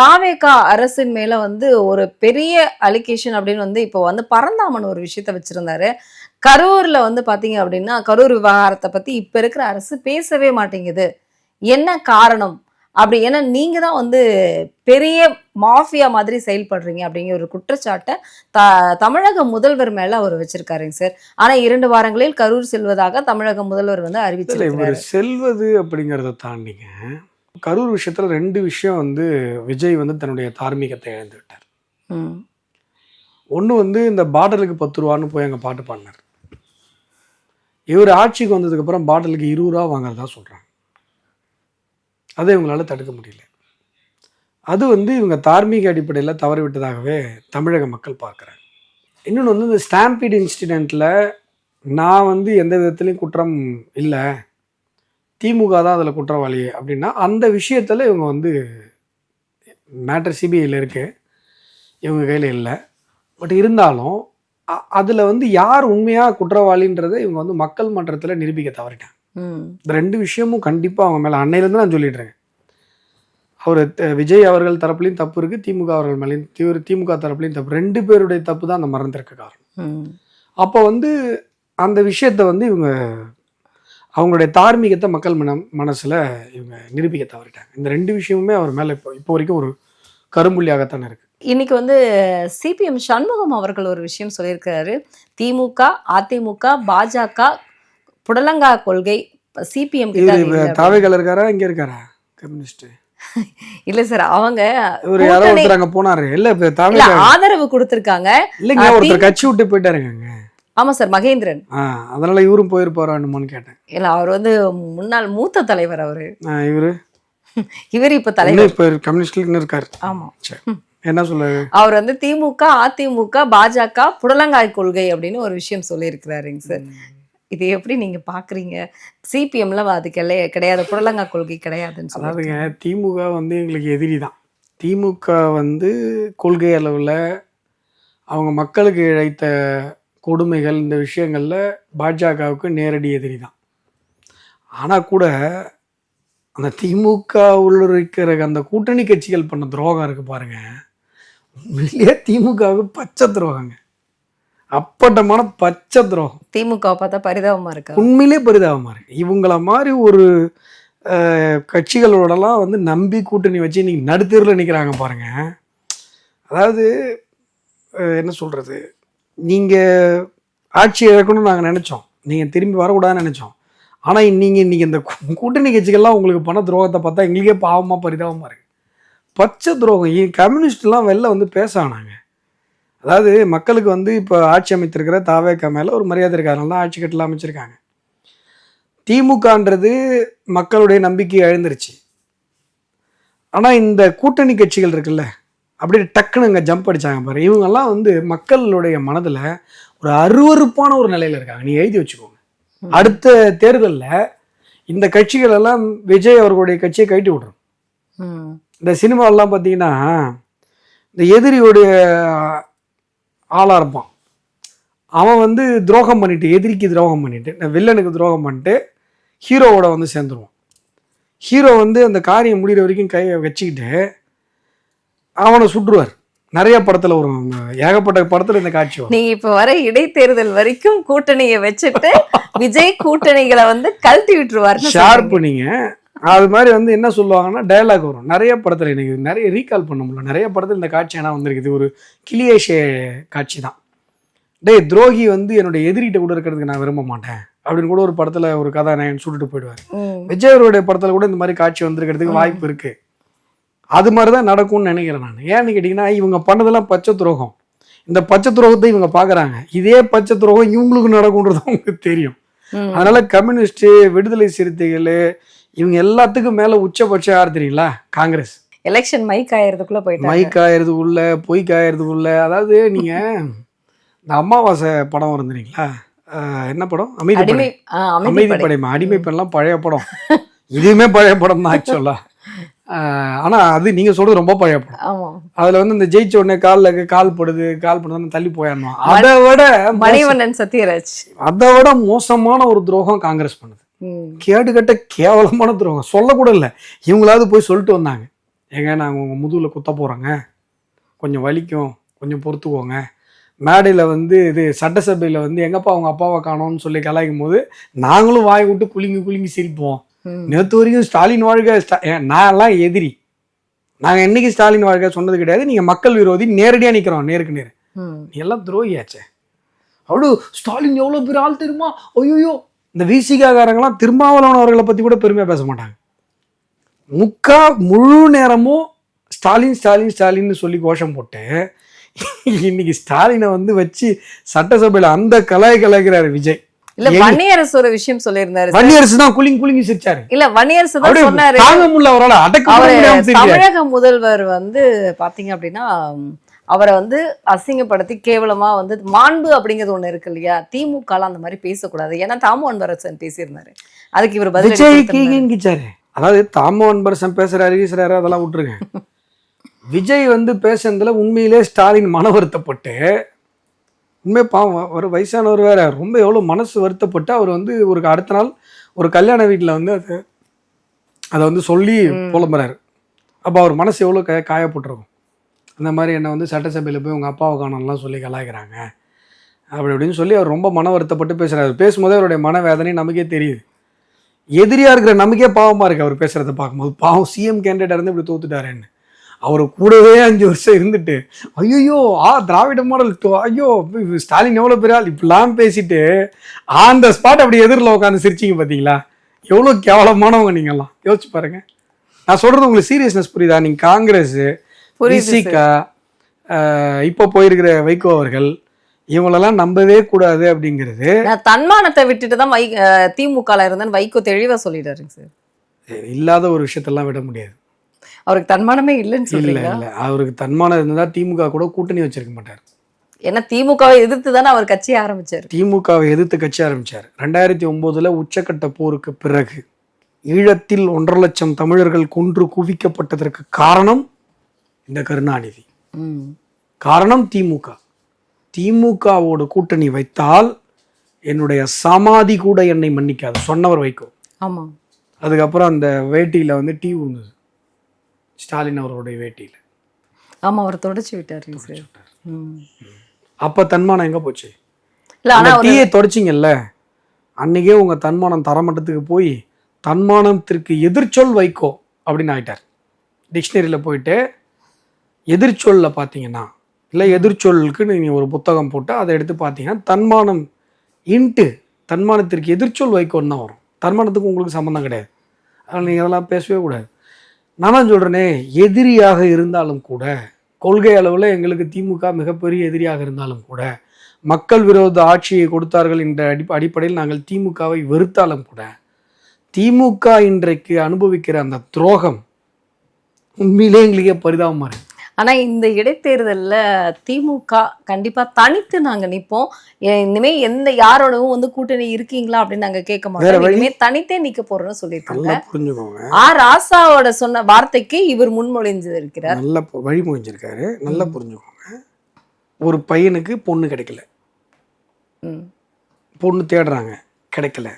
Speaker 2: தாவேகா அரசின் மேல வந்து ஒரு பெரிய அலிகேஷன் அப்படின்னு வந்து இப்போ வந்து பரந்தாமன் ஒரு விஷயத்த வச்சிருந்தாரு. கரூர்ல வந்து பாத்தீங்க அப்படின்னா கரூர் விவகாரத்தை பத்தி இப்ப இருக்கிற அரசு பேசவே மாட்டேங்குது. என்ன காரணம் அப்படி? ஏன்னா நீங்க தான் வந்து பெரிய மாஃபியா மாதிரி செயல்படுறீங்க அப்படிங்கிற ஒரு குற்றச்சாட்டை தமிழக முதல்வர் மேல அவர் வச்சிருக்காருங்க சார். ஆனா 2 வாரங்களில் கரூர் செல்வதாக தமிழக முதல்வர் வந்து அறிவிச்சிருக்காரு.
Speaker 1: செல்வது அப்படிங்கறத தாண்டிங்க கரூர் விஷயத்துல 2 விஷயம் வந்து விஜய் வந்து தன்னுடைய தார்மீகத்தை இழந்து விட்டார். ஒண்ணு வந்து இந்த பாட்டிலுக்கு 10 ரூபான்னு போய் அங்க பாட்டு பாடினார். இவர் ஆட்சிக்கு வந்ததுக்கு அப்புறம் பாட்டிலுக்கு 20 ரூபா வாங்குறதா சொல்றாங்க. அதை இவங்களால தடுக்க முடியல. அது வந்து இவங்க தார்மீக அடிப்படையில் தவறு விட்டதாகவே தமிழக மக்கள் பார்க்குறாங்க. இன்னொன்று வந்து இந்த ஸ்டாம்பீட் இன்சிடெண்ட்டில் நான் வந்து எந்த விதத்துலையும் குற்றம் இல்லை, திமுக தான் அதில் குற்றவாளி அப்படின்னா அந்த விஷயத்தில் இவங்க வந்து மேட்டர் சிபிஐயில் இருக்குது, இவங்க கையில் இல்லை. பட் இருந்தாலும் அதில் வந்து யார் உண்மையாக குற்றவாளின்றதை இவங்க வந்து மக்கள் மன்றத்தில் நிரூபிக்க தவறிட்டாங்க. இந்த 2 விஷயமும் கண்டிப்பாக அவங்க மேலே அன்னையிலேருந்து நான் சொல்லிடுறேன். அவர் விஜய் அவர்கள் தரப்புலையும் தப்பு இருக்குது, திமுக அவர்கள் மேலேயும் திமுக தரப்புலையும் தப்பு, 2 பேருடைய தப்பு தான் அந்த மரணத்திற்கு காரணம். அப்போ வந்து அந்த விஷயத்தை வந்து இவங்க அவங்களுடைய தார்மீகத்தை மக்கள் மனசில் இவங்க நிரூபிக்க தவறிட்டாங்க. இந்த 2 விஷயமுமே அவர் மேலே இப்போ வரைக்கும் ஒரு கரும்புள்ளியாகத்தானே இருக்குது.
Speaker 2: இன்னைக்கு வந்து சிபிஎம் சண்முகம் அவர்கள் ஒரு விஷயம் சொல்லியிருக்கிறாரு. திமுக, அதிமுக, பாஜக புடலங்கா கொள்கை சிபிஎம்
Speaker 1: தாவேகால இருக்காரா, இங்க இருக்காரா கம்யூனிஸ்ட்?
Speaker 2: இல்ல சார், அவங்க
Speaker 1: ஒரு யாரோ ஒருத்தர் அங்க போனாரு, இல்ல
Speaker 2: ஆதரவு கொடுத்திருக்காங்க,
Speaker 1: இல்லங்க ஒருத்தர் கட்சி விட்டு போயிட்டாருங்க.
Speaker 2: ஆமா சார், மகேந்திரன்.
Speaker 1: அதனால இவரும் போயிருப்பாரான்னு கேட்டேன்.
Speaker 2: இல்ல, அவர் வந்து முன்னாள் மூத்த தலைவர். அவரு இவர் இப்ப
Speaker 1: தலைவர் கம்யூனிஸ்ட்ல இருக்காரு.
Speaker 2: ஆமா,
Speaker 1: என்ன சொல்றாரு
Speaker 2: அவர் வந்து திமுக, அதிமுக, பாஜக புடலங்காய் கொள்கை அப்படின்னு ஒரு விஷயம் சொல்லியிருக்கிறாருங்க சார். இது எப்படி நீங்க பாக்குறீங்க? சிபிஎம்ல அது கிடையாது, புடலங்கா கொள்கை கிடையாதுன்னு
Speaker 1: சொல்லாதுங்க. திமுக வந்து எங்களுக்கு எதிரி தான். திமுக வந்து கொள்கை அளவில் அவங்க மக்களுக்கு இழைத்த கொடுமைகள் இந்த விஷயங்கள்ல பாஜகவுக்கு நேரடி எதிரி தான். ஆனால் கூட அந்த திமுக உள்ள இருக்கிற அந்த கூட்டணி கட்சிகள் பண்ண துரோகம் இருக்கு பாருங்க, உண்மையிலேயே திமுகவுக்கு பச்சை துரோகங்க, அப்பட்டமான பச்சை துரோகம்.
Speaker 2: திமுக பார்த்தா பரிதாபமா இருக்கு,
Speaker 1: உண்மையிலே பரிதாபமா இருக்கு. இவங்கள மாதிரி ஒரு கட்சிகளோடலாம் வந்து நம்பி கூட்டணி வச்சு இன்னைக்கு நடுத்தீரில் நிற்கிறாங்க பாருங்க. அதாவது என்ன சொல்றது, நீங்க ஆட்சி இழக்கணும்னு நாங்கள் நினைச்சோம், நீங்க திரும்பி வரக்கூடாதுன்னு நினைச்சோம். ஆனால் இன்னைக்கு இந்த கூட்டணி கட்சிகள்லாம் உங்களுக்கு பண்ண துரோகத்தை பார்த்தா எங்களுக்கே பாவமாக பரிதாபமாக இருக்கு. பச்சை துரோகம். கம்யூனிஸ்ட்லாம் வெளில வந்து பேச ஆனாங்க. அதாவது மக்களுக்கு வந்து இப்போ ஆட்சி அமைத்திருக்கிற தாவேகா மேலே ஒரு மரியாதை இருக்காதனால தான் ஆட்சி கட்டலாம் அமைச்சிருக்காங்க. திமுகன்றது மக்களுடைய நம்பிக்கை இழந்துருச்சு. ஆனால் இந்த கூட்டணி கட்சிகள் இருக்குல்ல, அப்படியே டக்குன்னு இங்கே ஜம்ப் அடிச்சாங்க பாரு. இவங்கெல்லாம் வந்து மக்களுடைய மனதில் ஒரு அருவருப்பான ஒரு நிலையில் இருக்காங்க. நீ எழுதி வச்சுக்கோங்க, அடுத்த தேர்தலில் இந்த கட்சிகள் எல்லாம் விஜய் அவர்களுடைய கட்சியை கழட்டி விடுறோம். இந்த சினிமாவெல்லாம் பார்த்தீங்கன்னா இந்த எதிரியோடைய ஆளாக இருப்பான், அவன் வந்து துரோகம் பண்ணிட்டு, எதிரிக்கு துரோகம் பண்ணிட்டு, வில்லனுக்கு துரோகம் பண்ணிட்டு ஹீரோவோட வந்து சேர்ந்துருவான். ஹீரோ வந்து அந்த காரியம் முடிகிற வரைக்கும் கையை வச்சுக்கிட்டு அவனை சுட்டுருவார். நிறைய படத்துல வரும், ஏகப்பட்ட படத்துல இந்த காட்சி வரும்.
Speaker 2: நீங்க இப்ப வர இடைத்தேர்தல் வரைக்கும் கூட்டணியை வச்சுட்டு விஜய் கூட்டணிகளை வந்து கழட்டி விட்டுருவாரு
Speaker 1: ஷார்ப். நீங்க அது மாதிரி வந்து என்ன சொல்லுவாங்கன்னா டயலாக் வரும் நிறைய படத்துல. எனக்கு நிறைய ரீகால் பண்ண முடியல, நிறைய படத்துல இந்த காட்சி ஏன்னா வந்திருக்குது. ஒரு கிளியேஷே காட்சி தான். துரோகி வந்து என்னுடைய எதிரிகிட்ட கூட இருக்கிறதுக்கு நான் விரும்ப மாட்டேன் அப்படின்னு கூட ஒரு படத்துல ஒரு கதாநாயகன் சுட்டுட்டு போயிடுவார். விஜய் அவருடைய படத்துல கூட இந்த மாதிரி காட்சி வந்திருக்கிறதுக்கு வாய்ப்பு இருக்கு. அது மாதிரிதான் நடக்கும்னு நினைக்கிறேன் நான். ஏன்னு கேட்டீங்கன்னா இவங்க பண்ணதெல்லாம் பச்சை துரோகம். இந்த பச்சை துரோகத்தை இவங்க பாக்குறாங்க, இதே பச்சை துரோகம் இவங்களுக்கு நடக்கும்ன்றது அவங்களுக்கு தெரியும். அதனால கம்யூனிஸ்ட், விடுதலை சிறுத்தைகள், இவங்க எல்லாத்துக்கும் மேல உச்சபட்சம் யார் தெரியுங்களா? காங்கிரஸ்.
Speaker 2: எலெக்ஷன் மைக் ஆயிரதுக்குள்ள போயிட்டு
Speaker 1: மைக் ஆயிரதுக்குள்ள பொய் காயறதுக்குள்ள. அதாவது நீங்க இந்த அமாவாசை படம் வருந்துறீங்களா, என்ன படம்? அமைதி படைமா. அடிமை பெண்ணெல்லாம் பழைய படம். இதுவுமே பழைய படம் தான் ஆக்சுவலா. ஆனா அது நீங்க சொல்றது ரொம்ப பழைய படம்.
Speaker 2: ஆமா.
Speaker 1: அதுல வந்து இந்த ஜெயிச்ச உடனே கால் படுதுன்னு தள்ளி போயிடணும். அதை விட
Speaker 2: மணிவண்ணன் சத்யராஜ்
Speaker 1: அதை விட மோசமான ஒரு துரோகம் காங்கிரஸ் பண்ணுது. கேடுகட்ட கேவலமான துரோகம். சொல்லக்கூட இல்லை. இவங்களாவது போய் சொல்லிட்டு வந்தாங்க, ஏங்க நாங்கள் உங்கள் முதுகுல குத்த போகிறோங்க, கொஞ்சம் வலிக்கும், கொஞ்சம் பொறுத்துக்கோங்க. மேடையில் வந்து இது சட்டசபையில் வந்து எங்கப்பா அவங்க அப்பாவை காணோம்னு சொல்லி கலாய்க்கும் போது நாங்களும் வாய் விட்டு குலுங்கி சிரிப்போம். நேற்று வரைக்கும் ஸ்டாலின் வாழ்க, நான் எல்லாம் எதிரி, நாங்கள் என்னைக்கு ஸ்டாலின் வாழ்க சொன்னது கிடையாது, நீங்கள் மக்கள் விரோதி, நேரடியாக நிற்கிறோம் நேருக்கு நேர், நீ எல்லாம் துரோகியாச்சே. அவ்வளோ ஸ்டாலின் எவ்வளோ பெரிய ஆள் தெரியுமா, ஐயோ. இந்த விசிகாரங்களாம் திருமாவளவன் அவர்களை பற்றி கூட பெருமையாக பேச மாட்டாங்க. முழு நேரமும் ஸ்டாலின் ஸ்டாலின் ஸ்டாலின்னு சொல்லி கோஷம் போட்டு இன்னைக்கு ஸ்டாலினை வந்து வச்சு சட்டசபையில் அந்த கலாய்க்கிறாரு விஜய்.
Speaker 2: இல்ல வன்னியரசு ஒரு விஷயம் சொல்லியிருந்தாரு.
Speaker 1: வன்னியரசு தான் குலுங்கி சிரிச்சாரு.
Speaker 2: இல்ல வன்னியரசு தான் சொன்னாரு, தமிழக முதல்வர் வந்து பாத்தீங்க அப்படின்னா அவரை வந்து அசிங்கப்படுத்தி கேவலமா வந்து மாண்பு அப்படிங்கிறது ஒண்ணு இருக்கு இல்லையா, திமுக அந்த மாதிரி பேசக்கூடாது, ஏன்னா தாமோ அன்பரசன் பேசியிருந்தாரு. அதுக்கு இவர்
Speaker 1: பதில், அதாவது தாமோ அன்பரசன் பேசுறாரு வீசுறாரு அதெல்லாம் விட்டுருங்க. விஜய் வந்து பேசுறதுல உண்மையிலே ஸ்டாலின் மன வருத்தப்பட்டு, உண்மை பாவம் ஒரு வயசானவர் வேற, ரொம்ப எவ்வளோ மனசு வருத்தப்பட்டு அவர் வந்து ஒரு அடுத்த நாள் ஒரு கல்யாண வீட்டில் வந்து அதை வந்து சொல்லி புலம்புறாரு. அப்போ அவர் மனசு எவ்வளோ காயப்பட்டிருக்கும். அந்த மாதிரி என்னை வந்து சட்டசபையில் போய் உங்கள் அப்பாவை காணலாம் சொல்லி கலாய்க்கிறாங்க அப்படின்னு சொல்லி அவர் ரொம்ப மன வருத்தப்பட்டு பேசுகிறாரு. பேசும்போதே அவருடைய மன வேதனை நமக்கே தெரியுது. எதிரியாக இருக்கிற நமக்கே பாவமாக இருக்குது அவர் பேசுகிறத பார்க்கும்போது. பாவம் சிஎம் கேண்டிடேட் இருந்து இப்படி தோத்துட்டாருன்னு. அவர் கூடவே 5 வருஷம் இருந்துட்டு ஐயோ திராவிட மாடல், ஐயோ ஸ்டாலின் எவ்வளோ பெரிய ஆள் இப்படிலாம் பேசிட்டு அந்த ஸ்பாட் அப்படி எதிரில் உட்காந்து சிரிச்சிங்க பார்த்தீங்களா, எவ்வளோ கேவலமானவங்க நீங்கள்லாம். யோசிச்சு பாருங்க. நான் சொல்கிறது உங்களுக்கு சீரியஸ்னஸ் புரியுதா? நீங்கள் காங்கிரஸ், விசிகா, இப்போ போயிருக்கிற வைகோ அவர்கள், இவங்களெல்லாம் நம்பவே கூடாது அப்படிங்கிறது.
Speaker 2: தன்மானத்தை விட்டுட்டு தான் திமுக இருந்தேன்னு வைகோ தெளிவா சொல்லிட்டாருங்க சார்.
Speaker 1: இல்லாத ஒரு விஷயத்தெல்லாம் விட முடியாது.
Speaker 2: அவருக்கு தன்மானமே இல்லைன்னு சொல்றீங்களா?
Speaker 1: இல்ல அவருக்கு தன்மானம் இருந்தா திமுக கூட கூட்டணி வச்சிருக்க மாட்டார்.
Speaker 2: ஏன்னா திமுகவை எதிர்த்து தானே அவர் கட்சியை ஆரம்பிச்சார்.
Speaker 1: திமுகவை எதிர்த்து கட்சி ஆரம்பிச்சார். 2009 உச்சக்கட்ட போருக்கு பிறகு ஈழத்தில் 1.5 லட்சம் தமிழர்கள் கொன்று குவிக்கப்பட்டதற்கு காரணம் இந்த கருணாநிதி. காரணம் திமுக. திமுகவோட கூட்டணி வைத்தால் என்னுடைய சமாதி கூட என்னை மன்னிக்காது சொன்னவர் வைகோ.
Speaker 2: ஆமா.
Speaker 1: அதுக்கப்புறம் அந்த வேட்டியில வந்து டீ உண்ணுது ஸ்டாலின் அவருடைய வேட்டியில.
Speaker 2: ஆமா, அவர் தொடச்சு விட்டாரு.
Speaker 1: அப்ப தன்மானம் எங்க போச்சு? டீயை தொடச்சிங்கல்ல, அன்னைக்கே உங்க தன்மானம் தரமட்டத்துக்கு போய் தன்மானத்திற்கு எதிர்ச்சொல் வைகோ அப்படின்னு ஆயிட்டார். டிக்ஷனரியில போயிட்டு எதிர்ச்சொல்ல பார்த்தீங்கன்னா, இல்லை எதிர்ச்சொல்லுக்கு நீங்கள் ஒரு புத்தகம் போட்டு அதை எடுத்து பார்த்தீங்கன்னா தன்மானம் இன்ட்டு தன்மானத்திற்கு எதிர்ச்சொல் வைக்கோன்னு தான் வரும். தன்மானத்துக்கு உங்களுக்கு சம்மந்தம் கிடையாது. அதனால் நீங்கள் அதெல்லாம் பேசவே கூடாது. நான் தான் சொல்கிறேனே, எதிரியாக இருந்தாலும் கூட, கொள்கை அளவில் எங்களுக்கு திமுக மிகப்பெரிய எதிரியாக இருந்தாலும் கூட, மக்கள் விரோத ஆட்சியை கொடுத்தார்கள் என்ற அடிப்படையில் நாங்கள் திமுகவை வெறுத்தாலும் கூட, திமுக இன்றைக்கு அனுபவிக்கிற அந்த துரோகம் உண்மையிலே எங்களுக்கே பரிதாபமாக இருக்கு.
Speaker 2: ஆனா இந்த இடைத்தேர்தல்ல திமுக கண்டிப்பா தனித்து நாங்க நிப்போம், இனிமே எந்த யாரோடவும் வந்து கூட்டணி இருக்கீங்களா அப்படின்னு நாங்க கேட்க மாட்டோம், இனிமே தனித்தே நிக்க போறோம்னு சொல்லியிருக்காங்க. ராசாவோட சொன்ன வார்த்தைக்கு இவர் முன்மொழிஞ்சு இருக்கிறார்.
Speaker 1: நல்ல வழிமொழிஞ்சிருக்காரு. நல்லா புரிஞ்சுக்கோங்க. ஒரு பையனுக்கு பொண்ணு கிடைக்கல, பொண்ணு தேடுறாங்க, கிடைக்கல,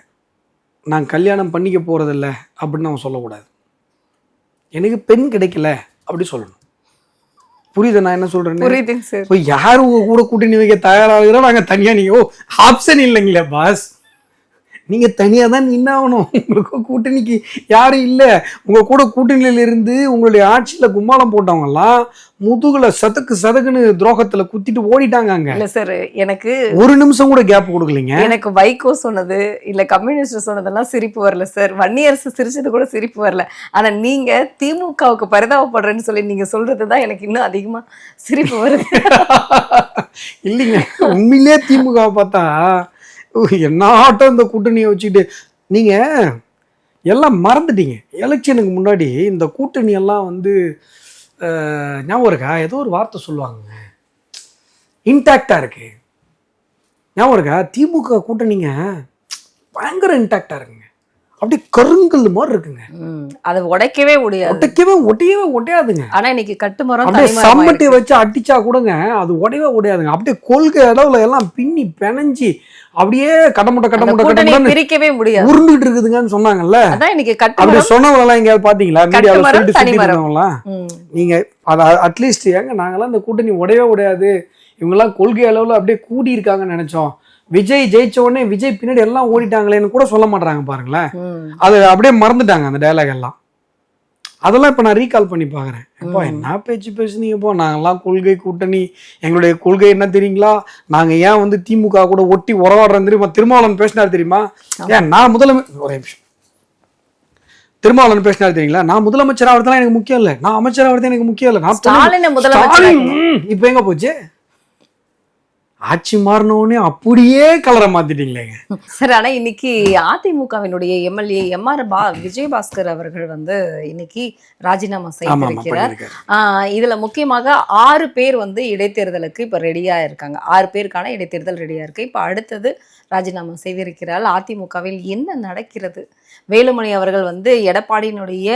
Speaker 1: நான் கல்யாணம் பண்ணிக்க போறதில்ல அப்படின்னு அவன் சொல்லக்கூடாது. எனக்கு பெண் கிடைக்கல அப்படி சொல்லணும். புரியுது நான் என்ன சொல்றேன்னு? யாரு உங்க கூட கூட்டணி வைக்க தயாராகிறோம், நாங்க தனியா நீங்க ஆப்ஷன் இல்லைங்களே பாஸ், நீங்க தனியா தான் நின்னாகணும். உங்களுக்கு கூட்டணிக்கு யாரும் இல்லை. உங்க கூட கூட்டணியில இருந்து உங்களுடைய ஆட்சியில கும்மாளம் போட்டவங்க எல்லாம் முதுகுல சதக்குன்னு துரோகத்துல குத்திட்டு ஓடிட்டாங்க. அங்க
Speaker 2: இல்ல சார், எனக்கு
Speaker 1: ஒரு நிமிஷம் கூட கேப் கொடுக்கலீங்க.
Speaker 2: எனக்கு வைகோ சொன்னது இல்ல கம்யூனிஸ்ட் சொன்னதெல்லாம் சிரிப்பு வரல சார், வன்னியரசு சிரிச்சது கூட சிரிப்பு வரல. ஆனா நீங்க திமுகவுக்கு பரிதாபப்படுறேன்னு சொல்லி நீங்க சொல்றதுதான் எனக்கு இன்னும் அதிகமா சிரிப்பு வருது.
Speaker 1: இல்லைங்க, உண்மையிலே திமுக பார்த்தா என்ன ஆட்டம் இந்த கூட்டணியை வச்சுக்கிட்டு. நீங்கள் எல்லாம் மறந்துட்டீங்க. எலெக்ஷனுக்கு முன்னாடி இந்த கூட்டணி எல்லாம் வந்து ஞாபகம் இருக்கா, ஏதோ ஒரு வார்த்தை சொல்லுவாங்க, இன்டாக்டாக இருக்கு. ஞாபகம் இருக்கா? திமுக கூட்டணிங்க பயங்கர இன்டாக்டாக இருக்குங்க. அப்படியே கருங்கல் மாதிரி இருக்குங்க.
Speaker 2: அதை உடைக்கவே முடியாது,
Speaker 1: ஒட்டையாதுங்க.
Speaker 2: ஆனா இன்னைக்கு கட்டுமரம்
Speaker 1: அப்படியே சம்மட்டியை வச்சு அடிச்சா கூடங்க அது உடையாதுங்க. அப்படியே கொள்கை அளவுல எல்லாம் பின்னி பிணைஞ்சி அப்படியே கடமுட்டை
Speaker 2: பிரிக்கவே முடியாது,
Speaker 1: உருண்டுகிட்டு இருக்குதுங்கன்னு சொன்னாங்கல்ல.
Speaker 2: அதான் இன்னைக்கு
Speaker 1: அப்படி சொன்னவங்க எல்லாம் எங்கேயாவது பாத்தீங்களா? மீடியாவில் சொல்லிட்டு நீங்க அட்லீஸ்ட் ஏங்க நாங்கெல்லாம் இந்த கூட்டணி உடையாது, இவங்க எல்லாம் கொள்கை அளவுல அப்படியே கூடி இருக்காங்கன்னு நினைச்சோம், விஜய் ஜெயிச்ச உடனே விஜய் பின்னாடி எல்லாம் ஓடிட்டாங்களேன்னு கூட சொல்ல மாட்டாங்க பாருங்களேன். அது அப்படியே மறந்துட்டாங்க அந்த டயலாக் எல்லாம். அதெல்லாம் இப்ப நான் ரீகால் பண்ணி பாக்குறேன். இப்போ என்ன பேச்சு பேசுனீங்க, இப்போ நாங்கெல்லாம் கொள்கை கூட்டணி, எங்களுடைய கொள்கை என்ன தெரியுங்களா, நாங்க ஏன் வந்து திமுக கூட ஒட்டி உறவாடுறோம் தெரியுமா, திருமாவளவன் பேசினார் தெரியுமா, ஏன் நான் ஒரே நிமிஷம் திருமாவளவன் பேசினார் தெரியுங்களா, நான் முதலமைச்சர் ஆகிறதுலாம் எனக்கு முக்கியம் இல்லை, நான் அமைச்சர் ஆகிறது எனக்கு முக்கியம் இல்லை, நான் இப்ப எங்க போச்சு, ஆட்சி மாறினோடனே அப்படியே கலரை மாத்திட்டீங்களேங்க.
Speaker 2: சரி, ஆனா இன்னைக்கு அதிமுகவினுடைய எம்எல்ஏ எம்ஆர் விஜயபாஸ்கர் அவர்கள் வந்து இன்னைக்கு ராஜினாமா செய்திருக்கிறார். இதுல முக்கியமாக 6 பேர் வந்து இடைத்தேர்தலுக்கு இப்ப ரெடியா இருக்காங்க. 6 பேருக்கான இடைத்தேர்தல் ரெடியா இருக்கு. இப்ப அடுத்தது ராஜினாமா செய்திருக்கிறார். அதிமுகவில் என்ன நடக்கிறது? வேலுமணி அவர்கள் வந்து எடப்பாடியினுடைய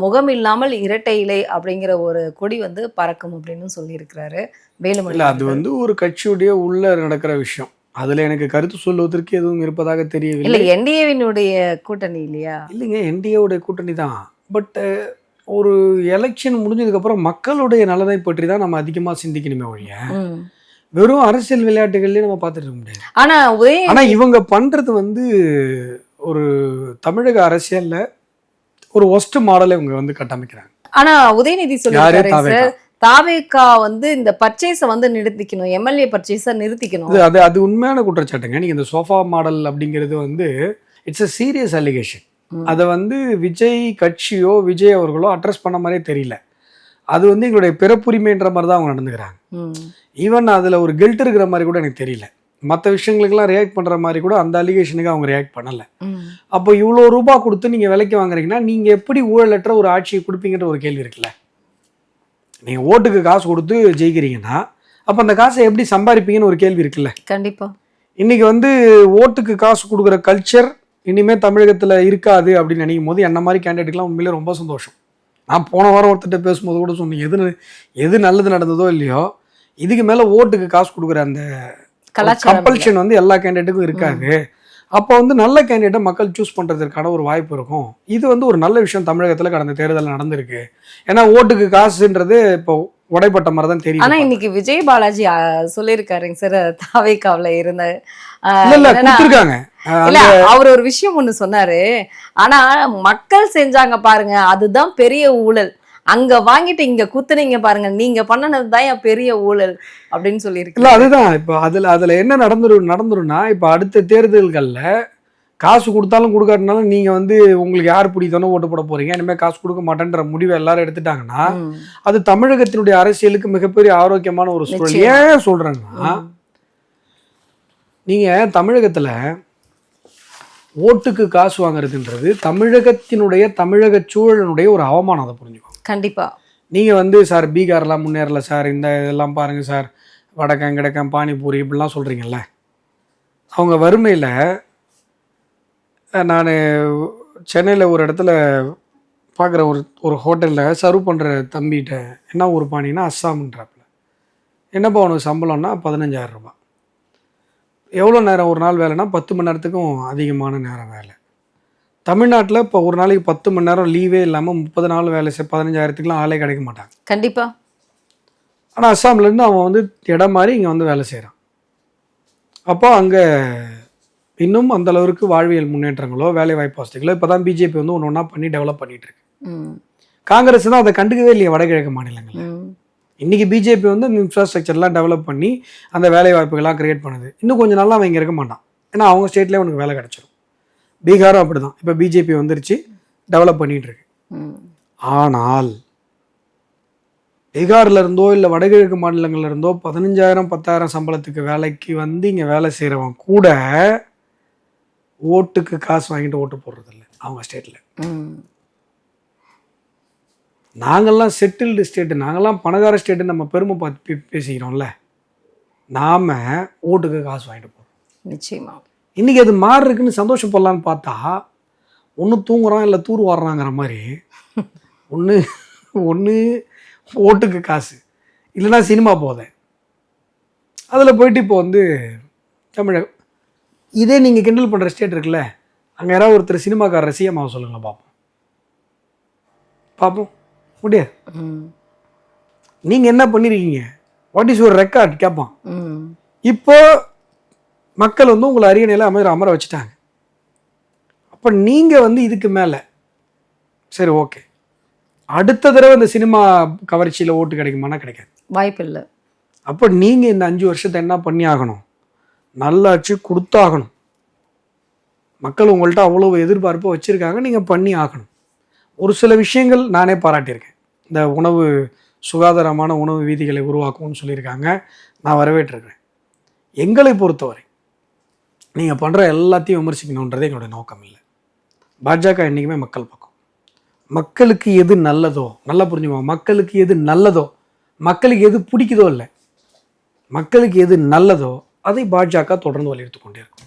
Speaker 2: முகம் இல்லாமல் இரட்டை இலை அப்படிங்கிற ஒரு கொடி வந்து பறக்கும் அப்படின்னு சொல்லியிருக்கிறாரு வேலுமணி.
Speaker 1: அது வந்து ஒரு கட்சியுடைய உள்ள நடக்கிற விஷயம், அதுல எனக்கு கருத்து சொல்வதற்கு எதுவும் இருப்பதாக தெரியவில்லை.
Speaker 2: இல்ல என்டிஏவினுடைய கூட்டணி இல்லையா?
Speaker 1: இல்லைங்க, என்டிஏவுடைய கூட்டணி தான். பட் ஒரு எலெக்ஷன் முடிஞ்சதுக்கு அப்புறம் மக்களுடைய நலனை பற்றி தான் நம்ம அதிகமா சிந்திக்கணுமே ஒழிய வெறும் அரசியல் விளையாட்டுகள்லயே நம்ம பார்த்துட்டு இருக்க முடியாது. ஆனா இவங்க பண்றது வந்து ஒரு தமிழக அரசியல்ல ஒரு ஒஸ்ட் மாடலை இவங்க வந்து கட்டமைக்கிறாங்க.
Speaker 2: ஆனா உதயநிதி சொல்லியிருக்காரு, தாவேகா வந்து இந்த பர்ச்சேஸை வந்து நிறுத்திக்கணும், எம்எல்ஏ பர்ச்சேஸை நிறுத்திக்கணும்.
Speaker 1: அது உண்மையான குற்றச்சாட்டுங்க. நீங்க இந்த சோஃபா மாடல் அப்படிங்கிறது வந்து இட்ஸ் a சீரியஸ் அலிகேஷன். அதை வந்து விஜய் கட்சியோ விஜய் அவர்களோ அட்ரஸ் பண்ண மாதிரியே தெரியல. அது வந்து எங்களுடைய பிறப்புரிமைன்ற மாதிரி தான் அவங்க நடந்துக்கிறாங்க. ஈவன் அதுல ஒரு கில்ட் இருக்கிற மாதிரி கூட எனக்கு தெரியல. மற்ற விஷயங்களுக்கெல்லாம் ரியாக்ட் பண்ற மாதிரி கூட அந்த அலிகேஷனுக்கு அவங்க ரியாக்ட் பண்ணல. அப்போ இவ்வளோ ரூபாய் கொடுத்து நீங்க விலைக்கு வாங்குறீங்கன்னா நீங்க எப்படி ஊழலற்ற ஒரு ஆட்சியை கொடுப்பீங்கன்ற ஒரு கேள்வி இருக்குல்ல. நீங்க ஓட்டுக்கு காசு கொடுத்து ஜெயிக்கிறீங்கன்னா அப்ப அந்த காசை எப்படி சம்பாதிப்பீங்கன்னு ஒரு கேள்வி இருக்குல்ல.
Speaker 2: கண்டிப்பா
Speaker 1: இன்னைக்கு வந்து ஓட்டுக்கு காசு கொடுக்குற கல்ச்சர் இனிமே தமிழகத்துல இருக்காது அப்படின்னு நினைக்கும் போது என்ன மாதிரி கேண்டிடேட்லாம் உண்மையிலே ரொம்ப சந்தோஷம். நான் போன வாரம் ஒருத்தட்ட பேசும்போது கூட சொன்னேன், எது நல்லது நடந்ததோ இல்லையோ இதுக்கு மேல ஓட்டுக்கு காசு கொடுக்குற அந்த கம்பல்ஷன் வந்து எல்லா கேண்டிடேட்டுக்கும் இருக்காது. அப்போ வந்து நல்ல கேண்டிடேட்டை மக்கள் சூஸ் பண்றதுக்கான ஒரு வாய்ப்பு இருக்கும். இது வந்து ஒரு நல்ல விஷயம் தமிழகத்துல கடந்த தேர்தல் நடந்திருக்கு. ஏன்னா ஓட்டுக்கு காசுன்றது இப்போ உடைப்பட்ட மாதிரி தான் தெரியும்.
Speaker 2: ஆனா இன்னைக்கு விஜய் பாலாஜி சொல்லியிருக்காருங்க சார், தாவேகாவுல இருந்த இல்ல அவர் ஒரு விஷயம் ஒண்ணு சொன்னாரு. ஆனா மக்கள் செஞ்சாங்க பாருங்க, அதுதான் பெரிய ஊழல். அங்க வாங்கிட்டு இங்க குத்துனீங்க பாருங்க, நீங்க பண்ணனதுதான் பெரிய ஊழல் அப்படின்னு சொல்லியிருக்கு.
Speaker 1: அதுதான் இப்ப அதுல என்ன நடந்துரும்னா இப்ப அடுத்த தேர்தல்கள்ல காசு கொடுத்தாலும் கொடுக்காட்டினாலும் நீங்க வந்து உங்களுக்கு யார் பிடித்தானோ ஓட்டு போட போறீங்க, இனிமேல் காசு கொடுக்க மாட்டேன்ற முடிவை எல்லாரும் எடுத்துட்டாங்கன்னா அது தமிழகத்தினுடைய அரசியலுக்கு மிகப்பெரிய ஆரோக்கியமான ஒரு சூழல். ஏன் சொல்றேன்னா நீங்க தமிழகத்துல ஓட்டுக்கு காசு வாங்குறதுன்றது தமிழகத்தினுடைய தமிழக சூழலினுடைய ஒரு அவமானம். அதை புரிஞ்சுக்கோங்க.
Speaker 2: கண்டிப்பா.
Speaker 1: நீங்க வந்து சார் பீகார்லாம் முன்னேறல சார், இந்த இதெல்லாம் பாருங்க சார், வடக்கம் கிடக்கம் பானிபூரி இப்படிலாம் சொல்றீங்கல்ல. அவங்க வறுமையில நான் சென்னையில் ஒரு இடத்துல பார்க்குற ஒரு ஹோட்டலில் சர்வ் பண்ணுற தம்பிகிட்ட என்ன ஒரு பானின்னா அஸ்ஸாம்ன்றாப்புல. என்னப்பா உனக்கு சம்பளம்னா 15,000 ரூபாய். எவ்வளோ நேரம் ஒரு நாள் வேலைன்னா 10 மணி நேரத்துக்கும் அதிகமான நேரம் வேலை. தமிழ்நாட்டில் இப்போ ஒரு நாளைக்கு 10 மணி நேரம் லீவே இல்லாமல் 30 நாள் வேலை 15,000க்குலாம் ஆளே கிடைக்க மாட்டாங்க.
Speaker 2: கண்டிப்பாக.
Speaker 1: ஆனால் அஸ்ஸாம்லேருந்து அவன் வந்து இடம் மாதிரி இங்கே வந்து வேலை செய்கிறான். அப்போ அங்கே இன்னும் அந்த அளவுக்கு வாழ்வியல் முன்னேற்றங்களோ வேலை வாய்ப்பு வசதிகளோ இப்போ தான் பிஜேபி வந்து ஒன்று ஒன்றா பண்ணி டெவலப் பண்ணிட்டு இருக்கு. காங்கிரஸ் தான் அதை கண்டுக்கவே இல்லையா வடகிழக்கு மாநிலங்களில். இன்னைக்கு பிஜேபி வந்து அந்த இன்ஃப்ராஸ்ட்ரக்சர்லாம் டெவலப் பண்ணி அந்த வேலை வாய்ப்புகள்லாம் கிரியேட் பண்ணுது. இன்னும் கொஞ்சம் நாள் அவன் இங்கே இருக்க மாட்டான், ஏன்னா அவங்க ஸ்டேட்லேயே உனக்கு வேலை கிடைச்சிடும். பீகாரும் அப்படி தான், இப்போ பிஜேபி வந்துருச்சு, டெவலப் பண்ணிட்டு இருக்கு. ஆனால் பீகார்ல இருந்தோ இல்லை வடகிழக்கு மாநிலங்கள்ல இருந்தோ 15,000 10,000 சம்பளத்துக்கு வேலைக்கு வந்து இங்கே வேலை செய்கிறவன் கூட ஓட்டுக்கு காசு வாங்கிட்டு ஓட்டு போடுறது இல்லை அவங்க ஸ்டேட்ல. நாங்கள்லாம் செட்டில்டு ஸ்டேட்டு, நாங்கள்லாம் பணக்கார ஸ்டேட்டு நம்ம பெருமை பார்த்து பேசிக்கிறோம்ல, நாம ஓட்டுக்கு காசு வாங்கிட்டு போகிறோம்.
Speaker 2: நிச்சயமா.
Speaker 1: இன்னைக்கு அது மாறி இருக்குன்னு சந்தோஷப்படலான்னு பார்த்தா ஒன்று தூங்குறான் இல்லை தூர் வாடுறாங்கிற மாதிரி ஒன்று ஓட்டுக்கு காசு இல்லைன்னா சினிமா போதேன் அதில் போயிட்டு இப்போ வந்து தமிழகம் இதே நீங்கள் கிண்டல் பண்ணுற ஸ்டேட் இருக்குல்ல, அங்கே யாராவது ஒருத்தர் சினிமாக்காரர் சிஎம் ஆக சொல்லுங்களேன் பார்ப்போம் முடியாது. நீங்கள் என்ன பண்ணியிருக்கீங்க, வாட் இஸ் யுவர் ரெக்கார்ட் கேட்பான். இப்போ மக்கள் வந்து உங்களை அரியணையில் அமர வச்சுட்டாங்க. அப்போ நீங்கள் வந்து இதுக்கு மேலே சரி ஓகே அடுத்த தடவை இந்த சினிமா கவர்ச்சியில் ஓட்டு கிடைக்குமானா கிடைக்காது,
Speaker 2: வாய்ப்பு இல்லை.
Speaker 1: அப்போ நீங்கள் இந்த 5 வருஷத்தை என்ன பண்ணி ஆகணும், நல்லாச்சு கொடுத்தாகணும். மக்கள் உங்கள்கிட்ட அவ்வளோ எதிர்பார்ப்பு வச்சுருக்காங்க, நீங்கள் பண்ணி ஆகணும். ஒரு சில விஷயங்கள் நானே பாராட்டியிருக்கேன். இந்த உணவு சுகாதாரமான உணவு வீதிகளை உருவாக்கும்னு சொல்லியிருக்காங்க, நான் வரவேற்றிருக்கிறேன். எங்களை பொறுத்தவரை நீங்கள் பண்ணுற எல்லாத்தையும் விமர்சிக்கணுன்றதே என்னோடய நோக்கம் இல்லை. பாஜக என்றைக்குமே மக்கள் பக்கம். மக்களுக்கு எது நல்லதோ, நல்லா புரிஞ்சுக்கோங்க, மக்களுக்கு எது நல்லதோ, மக்களுக்கு எது பிடிக்குதோ இல்லை, மக்களுக்கு எது நல்லதோ அதை பாஜக தொடர்ந்து வலியுறுத்தி கொண்டே இருக்கும்.